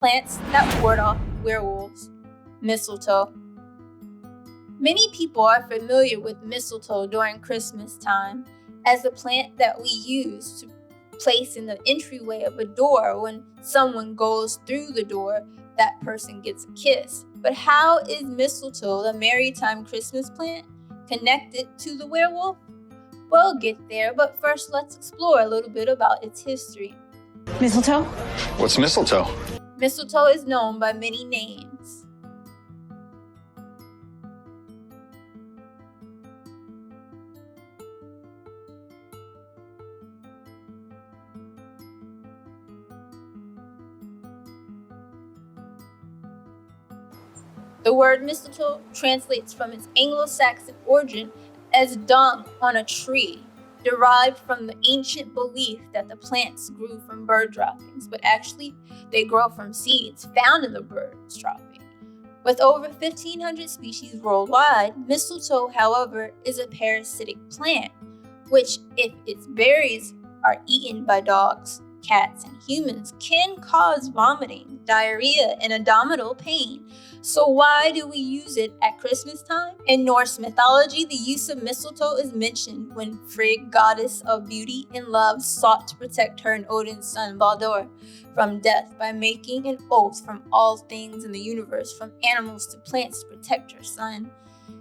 Plants that ward off werewolves. Mistletoe. Many people are familiar with mistletoe during Christmas time as a plant that we use to place in the entryway of a door. When someone goes through the door, that person gets a kiss. But how is mistletoe, the merrytime Christmas plant, connected to the werewolf? We'll get there, but first let's explore a little bit about its history. Mistletoe? What's mistletoe? Mistletoe is known by many names. The word mistletoe translates from its Anglo-Saxon origin as dung on a tree, derived from the ancient belief that the plants grew from bird droppings, but actually they grow from seeds found in the bird's dropping. With over 1,500 species worldwide, mistletoe, however, is a parasitic plant, which, if its berries are eaten by dogs, cats, and humans, can cause vomiting, diarrhea, and abdominal pain. So why do we use it at Christmas time? In Norse mythology, the use of mistletoe is mentioned when Frigg, goddess of beauty and love, sought to protect her and Odin's son Baldur from death by making an oath from all things in the universe, from animals to plants, to protect her son.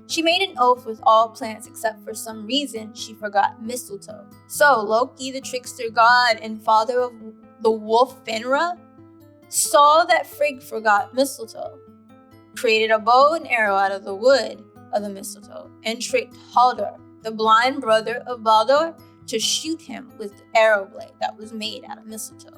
She made an oath with all plants except for some reason she forgot mistletoe. So Loki, the trickster god and father of the wolf Fenrir, saw that Frigg forgot mistletoe, created a bow and arrow out of the wood of the mistletoe, and tricked Haldir, the blind brother of Baldur, to shoot him with the arrow blade that was made out of mistletoe.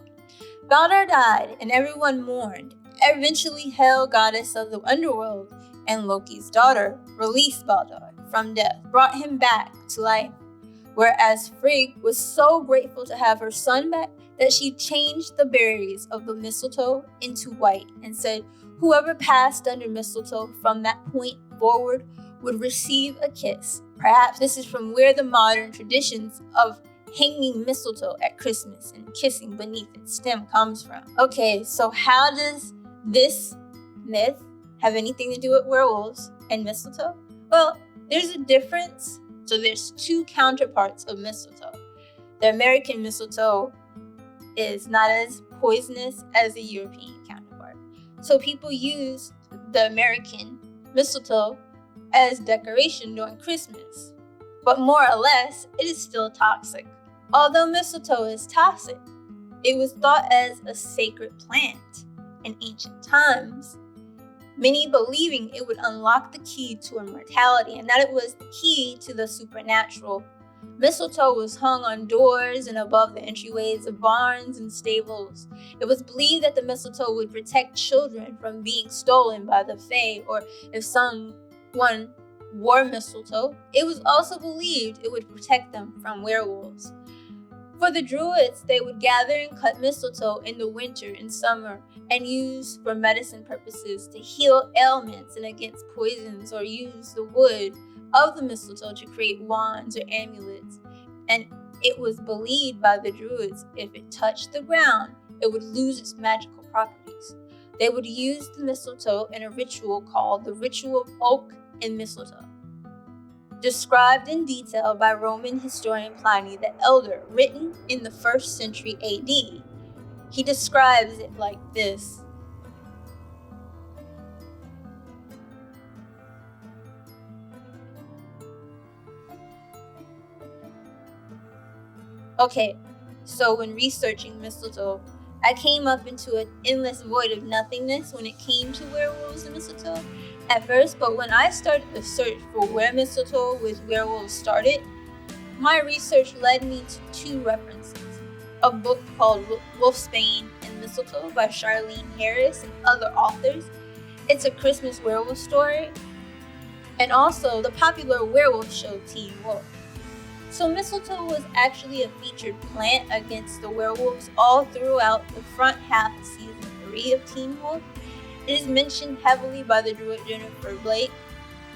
Baldur died, and everyone mourned. Eventually, Hel, goddess of the underworld, and Loki's daughter, released Baldur from death, brought him back to life. Whereas Frigg was so grateful to have her son back that she changed the berries of the mistletoe into white and said, whoever passed under mistletoe from that point forward would receive a kiss. Perhaps this is from where the modern traditions of hanging mistletoe at Christmas and kissing beneath its stem comes from. Okay, so how does this myth have anything to do with werewolves and mistletoe? Well, there's a difference. So there's two counterparts of mistletoe. The American mistletoe is not as poisonous as the European counterpart. So people use the American mistletoe as decoration during Christmas. But more or less, it is still toxic. Although mistletoe is toxic, it was thought as a sacred plant in ancient times, many believing it would unlock the key to immortality and that it was the key to the supernatural. Mistletoe was hung on doors and above the entryways of barns and stables. It was believed that the mistletoe would protect children from being stolen by the fae, or if someone wore mistletoe, it was also believed it would protect them from werewolves. For the Druids, they would gather and cut mistletoe in the winter and summer and use for medicine purposes to heal ailments and against poisons, or use the wood of the mistletoe to create wands or amulets. And it was believed by the Druids if it touched the ground, it would lose its magical properties. They would use the mistletoe in a ritual called the Ritual of Oak and Mistletoe, described in detail by Roman historian Pliny the Elder, written in the 1st century AD. He describes it like this. Okay, so when researching mistletoe, I came up into an endless void of nothingness when it came to werewolves and mistletoe at first, but when I started the search for where mistletoe with werewolves started, my research led me to two references. A book called Wolfsbane and Mistletoe by Charlene Harris and other authors. It's a Christmas werewolf story. And also the popular werewolf show Teen Wolf. So mistletoe was actually a featured plant against the werewolves all throughout the front half of season 3 of Teen Wolf. It is mentioned heavily by the druid Jennifer Blake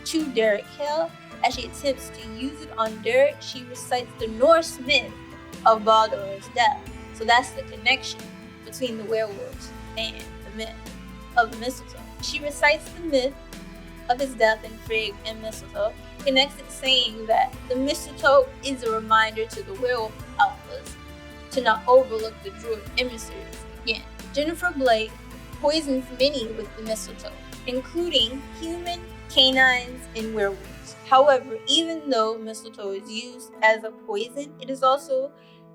to Derek Hill. As she attempts to use it on Derek, she recites the Norse myth of Baldur's death. So that's the connection between the werewolves and the myth of the mistletoe. She recites the myth of his death in Frigg and Mistletoe, connects it saying that the mistletoe is a reminder to the werewolf alphas to not overlook the druid emissaries again. Jennifer Blake poisons many with the mistletoe, including human, canines, and werewolves. However, even though mistletoe is used as a poison, it is also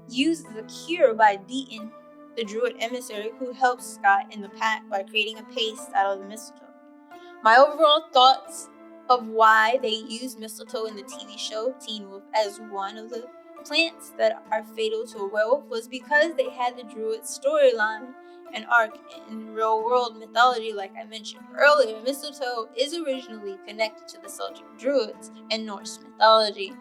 used as a cure by Deaton, the druid emissary who helps Scott and the pack by creating a paste out of the mistletoe. My overall thoughts of why they use mistletoe in the TV show Teen Wolf as one of the plants that are fatal to a werewolf was because they had the druid storyline and arc in real world mythology. Like I mentioned earlier, mistletoe is originally connected to the Celtic druids in Norse mythology.